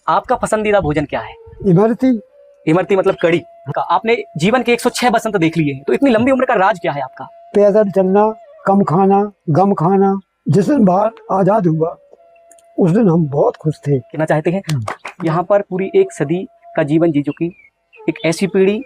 आपका पसंदीदा भोजन क्या है? इमरती। इमरती मतलब कड़ी। आपने जीवन के 106 बसंत देख लिए हैं, तो इतनी लंबी उम्र का राज क्या है आपका? पैदल चलना, कम खाना, गम खाना। जिस दिन भारत आजाद हुआ उस दिन हम बहुत खुश थे। कहना चाहते हैं यहाँ पर पूरी एक सदी का जीवन जी चुकी एक ऐसी पीढ़ी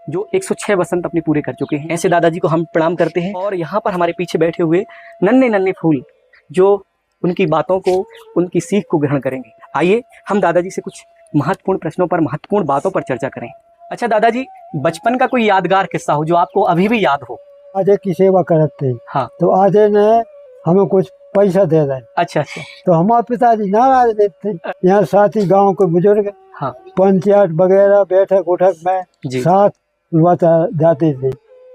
जो 106 बसंत अपने पूरे कर चुके हैं, ऐसे दादाजी को हम प्रणाम करते हैं। और यहाँ पर हमारे पीछे बैठे हुए नन्हे नन्हे फूल जो उनकी बातों को, उनकी सीख को ग्रहण करेंगे। आइए हम दादाजी से कुछ महत्वपूर्ण प्रश्नों पर, महत्वपूर्ण बातों पर चर्चा करें। अच्छा दादाजी, बचपन का कोई यादगार किस्सा हो जो आपको अभी भी याद हो? आजे की सेवा करते हाँ। तो आजे ने हमें कुछ पैसा दे रहे। अच्छा अच्छा। तो हमारे पिताजी नाराज देते। यहाँ साथी गांव के बुजुर्ग, हाँ। पंचायत वगैरह बैठक उठक में जी। साथ बता जाते थे।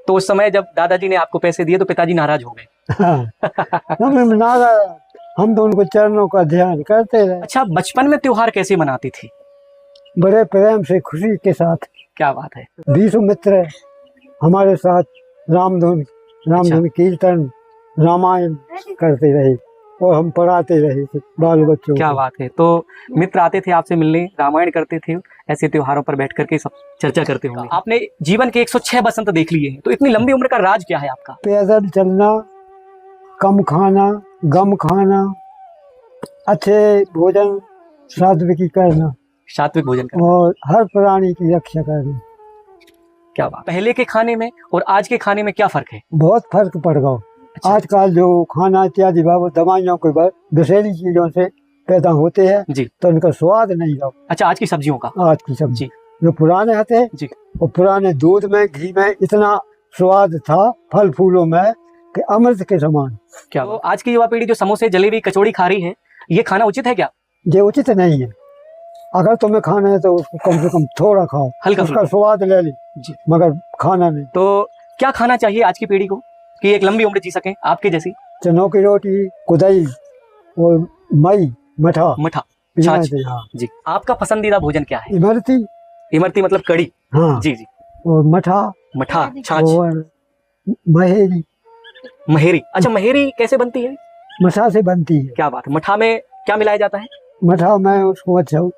तो उस समय जब दादाजी ने आपको पैसे दिए तो पिताजी नाराज हो गए? हाँ। नाराज, हम तो उनको चरणों का ध्यान करते रहे। अच्छा, बचपन में त्योहार कैसे मनाती थी? बड़े प्रेम से, खुशी के साथ। क्या बात है। 20 मित्र हमारे साथ रामधुन कीर्तन, रामायण करते रहे और हम पढ़ाते रहे बाल बच्चों को। क्या बात है। तो मित्र आते थे आपसे मिलने, रामायण करते थे, ऐसे त्योहारों पर बैठ करके सब चर्चा करते होंगे। आपने जीवन के 106 बसंत देख लिए हैं, तो इतनी लंबी उम्र का राज क्या है आपका? पैदल चलना, कम खाना, गम खाना, अच्छे भोजन, सात्विकी करना, सात्विक भोजन करना और हर प्राणी की रक्षा करना। क्या बात। पहले के खाने में और आज के खाने में क्या फर्क है? बहुत फर्क पड़ गया। अच्छा। आजकल जो खाना इत्यादि वो दवाइयों के बाद विषैली चीजों से पैदा होते हैं जी। तो उनका स्वाद नहीं रहा। अच्छा, आज की सब्जियों का? आज की सब्जी जो पुराने आते जी। और पुराने दूध में, घी में इतना स्वाद था, फल फूलों में, कि अमृत के समान। क्या तो आज की युवा पीढ़ी जो समोसे, जलेबी, कचौड़ी खा रही है, ये खाना उचित है क्या? ये उचित नहीं है। अगर तुम्हें खाना है तो उसको कम से कम थोड़ा खाओ, हल्का उसका स्वाद ले ली जी, मगर खाना नहीं। तो क्या खाना चाहिए आज की पीढ़ी को कि एक लंबी उम्र जी सके आपके जैसी? चनों की रोटी, कुदई और मई, मठा छाछ। हाँ। जी। आपका पसंदीदा भोजन क्या है? इमरती। इमरती मतलब कड़ी। हाँ। जी जी। और मठा, छाछ और महेरी। महेरी। अच्छा, महेरी कैसे बनती है? मठा से बनती है। क्या बात है। मठा में क्या मिलाया जाता है? मठा में उसको अच्छा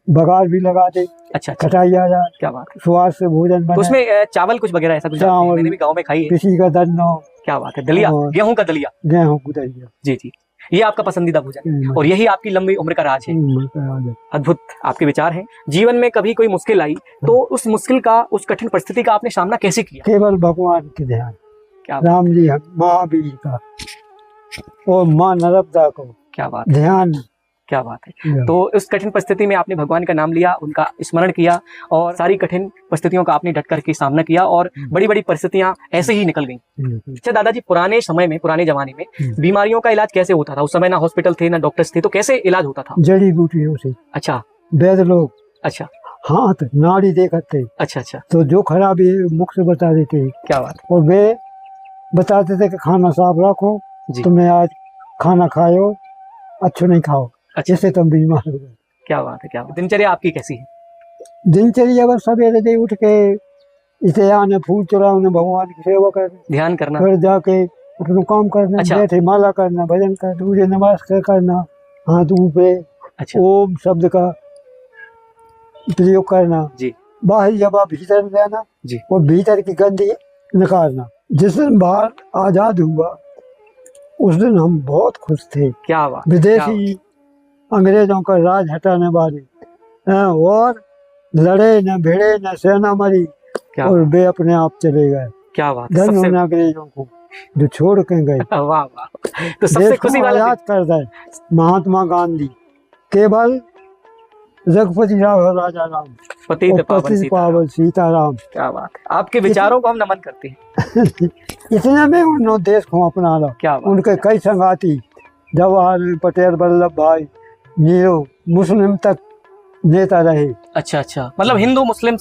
बघार भी लगा दे, अच्छा, खटाई आ जाए, क्या बात है। स्वाद से भोजन बने। तो उसमें चावल कुछ वगैरह ऐसा कुछ डालते हैं? मैंने भी गांव में खाई है। किसी का दन्नो। क्या बात है। दलिया, गेहूं का दलिया। गेहूं का दलिया। जी जी, ये आपका पसंदीदा भोजन है और यही आपकी लंबी उम्र का राज है। अद्भुत आपके विचार हैं। जीवन में कभी कोई मुश्किल आई तो उस मुश्किल का, उस कठिन परिस्थिति का आपने सामना कैसे किया? केवल भगवान के ध्यान। क्या राम जी, महावीर का और माँ नर्मदा को क्या बात ध्यान। क्या बात है। तो उस कठिन परिस्थिति में आपने भगवान का नाम लिया, उनका स्मरण किया और सारी कठिन परिस्थितियों का आपने डट करके सामना किया और बड़ी बड़ी परिस्थितियां ऐसे ही निकल गईं। अच्छा दादाजी, पुराने समय में, पुराने जमाने में बीमारियों का इलाज कैसे होता था? उस समय ना हॉस्पिटल थे ना डॉक्टर्स थे, तो कैसे इलाज होता था? जड़ी बूटियों से। अच्छा। वैद्य लोग। अच्छा। हाथ नाड़ी देखते। अच्छा अच्छा। तो जो खराबी है मुख से बता देते। क्या बात। और वे बताते थे कि खाना साफ रखो, तुमने आज खाना खाओ, अच्छा नहीं खाओ, जैसे तुम बीमार हो गए। क्या बात है। क्या बात। दिनचर्या आपकी कैसी है? दिनचर्या बस सवेरे दे उठ के इसे आने, फूल चढ़ाने, भगवान की सेवा करना, ध्यान करना, फिर जाके अपना काम करना। अच्छा। बैठे माला करना, भजन करना, सूर्य नमस्कार करना, हाथ ऊपर। अच्छा। ओम शब्द का प्रयोग करना जी। बाहर जब भीतर रहना जी। और भीतर की गंदगी निकालना। जिस दिन भारत आजाद हुआ उस दिन हम बहुत खुश थे। क्या बात। विदेशी अंग्रेजों का राज हटाने वाले और लड़े न भिड़े न सेना मरी और वे अपने आप चले गए। क्या बात। धन्य अंग्रेजों को जो छोड़ के गए। वाह वाह। तो सबसे खुशी वाला याद करता है महात्मा गांधी, केवल रघुपति राघव राजा राम, पतित पावन सीताराम। क्या बात है। आपके विचारों को हम नमन करते हैं। इतने में उन्होंने देश को अपना ला। क्या बात। उनके कई संगाती, जवाहरलाल पटेल, वल्लभ भाई, नेहरू, मुस्लिम तक नेता रहे। अच्छा अच्छा, मतलब हिंदू मुस्लिम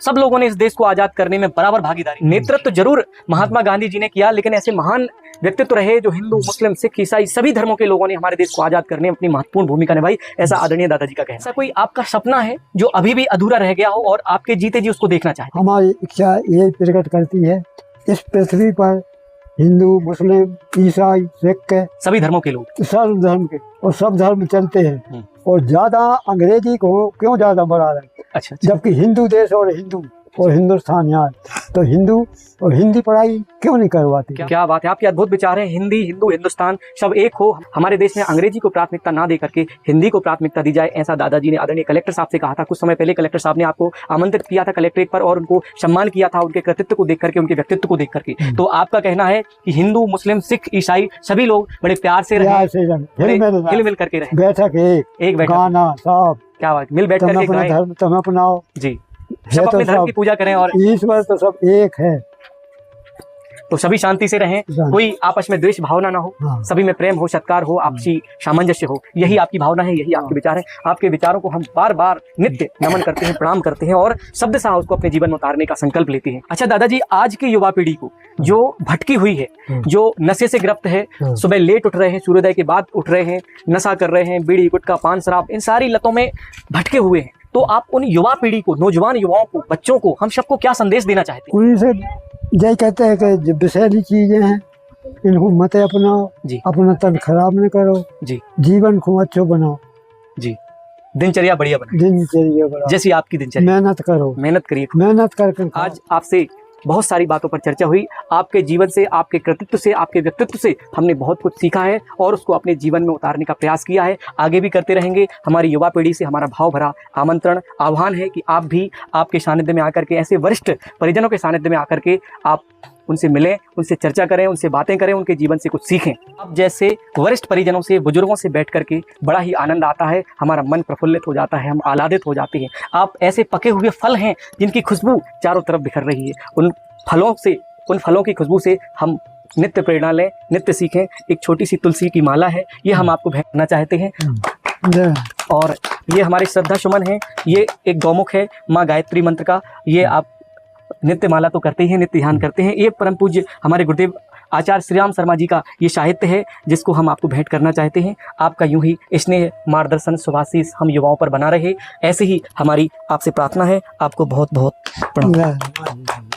सब लोगों ने इस देश को आजाद करने में बराबर भागीदारी। नेतृत्व जरूर महात्मा गांधी जी ने किया, लेकिन ऐसे महान व्यक्तित्व रहे जो हिंदू, मुस्लिम, सिख, ईसाई सभी धर्मों के लोगों ने हमारे देश को आजाद करने में अपनी महत्वपूर्ण भूमिका निभाई। ऐसा आदरणीय दादाजी का कहना। ऐसा कोई आपका सपना है जो अभी भी अधूरा रह गया हो और आपके जीते जी उसको देखना चाहते? हमारी इच्छा ये प्रकट करती है, इस पृथ्वी पर हिंदू, मुस्लिम, ईसाई, सिख, सभी धर्मों के लोग। सर्व धर्म के, और सब धर्म चलते हैं। और ज्यादा अंग्रेजी को क्यों ज्यादा बढ़ा रहे हैं? अच्छा, जबकि हिंदू देश और हिंदू और हिंदुस्तान यहाँ है, तो हिंदू और हिंदी पढ़ाई क्यों नहीं करवाते? क्या बात है, आपके अद्भुत विचार हैं। हिंदी, हिंदू, हिंदुस्तान सब एक हो। हमारे देश में अंग्रेजी को प्राथमिकता ना दे करके हिंदी को प्राथमिकता दी जाए, ऐसा दादाजी ने आदरणीय कलेक्टर साहब से कहा था। कुछ समय पहले कलेक्टर साहब ने आपको आमंत्रित किया था कलेक्ट्रेट पर और उनको सम्मान किया था, उनके कृतित्व को देख करके, उनके व्यक्तित्व को देख करके। तो आपका कहना है कि हिंदू, मुस्लिम, सिख, ईसाई सभी लोग बड़े प्यार से रहे, हिल मिल करके रहे। बैठक एक बैठक, गाना सब, क्या बात, मिल बैठ तुम करके अपना गाएं। धर्म तुम अपनाओ जी, सब अपने धर्म की पूजा करें और ईश्वर तो सब एक है। तो सभी शांति से रहें, कोई आपस में द्वेष भावना ना हो, हाँ। सभी में प्रेम हो, सत्कार हो, आपसी सामंजस्य हो। यही आपकी भावना है, यही आपके विचार है। आपके विचारों को हम बार बार नित्य नमन करते हैं, प्रणाम करते हैं और शब्दशः उसको अपने जीवन में उतारने का संकल्प लेते हैं। अच्छा दादाजी, आज की युवा पीढ़ी को जो भटकी हुई है, जो नशे से गिरफ्त है, सुबह लेट उठ रहे हैं, सूर्योदय के बाद उठ रहे हैं, नशा कर रहे हैं, बीड़ी गुटखा पान शराब, इन सारी लतों में भटके हुए हैं, तो आप उन युवा पीढ़ी को, नौजवान युवाओं को, बच्चों को, हम सबको क्या संदेश देना चाहते हैं? उन्हीं से यही कहते हैं कि जो विषैली चीजें हैं इनको मत अपनाओ जी, अपना तन खराब न करो जी, जीवन को अच्छा बनाओ जी, दिनचर्या बढ़िया बनाओ, दिनचर्या बनाओ, जैसी आपकी दिनचर्या, मेहनत करो, मेहनत करिए। मेहनत करके आज आपसे बहुत सारी बातों पर चर्चा हुई। आपके जीवन से, आपके कृतित्व से, आपके व्यक्तित्व से हमने बहुत कुछ सीखा है और उसको अपने जीवन में उतारने का प्रयास किया है, आगे भी करते रहेंगे। हमारी युवा पीढ़ी से हमारा भाव भरा आमंत्रण, आह्वान है कि आप भी आपके सानिध्य में आकर के, ऐसे वरिष्ठ परिजनों के सानिध्य में आकर के आप उनसे मिलें, उनसे चर्चा करें, उनसे बातें करें, उनके जीवन से कुछ सीखें। अब जैसे वरिष्ठ परिजनों से, बुजुर्गों से बैठ करके बड़ा ही आनंद आता है, हमारा मन प्रफुल्लित हो जाता है, हम आह्लादित हो जाते हैं। आप ऐसे पके हुए फल हैं जिनकी खुशबू चारों तरफ बिखर रही है। उन फलों की खुशबू से हम नित्य प्रेरणा लें, नित्य सीखें। एक छोटी सी तुलसी की माला है, ये हम आपको भेंट करना चाहते हैं। और ये हमारे श्रद्धा सुमन है, ये एक गौमुख है माँ गायत्री मंत्र का। ये आप नित्य माला तो करते ही हैं, नित्य ध्यान करते हैं। ये परम पूज्य हमारे गुरुदेव आचार्य श्री राम शर्मा जी का ये साहित्य है जिसको हम आपको भेंट करना चाहते हैं। आपका यूं ही स्नेह, मार्गदर्शन, शुभाशीष हम युवाओं पर बना रहे, ऐसे ही हमारी आपसे प्रार्थना है। आपको बहुत बहुत प्रणाम।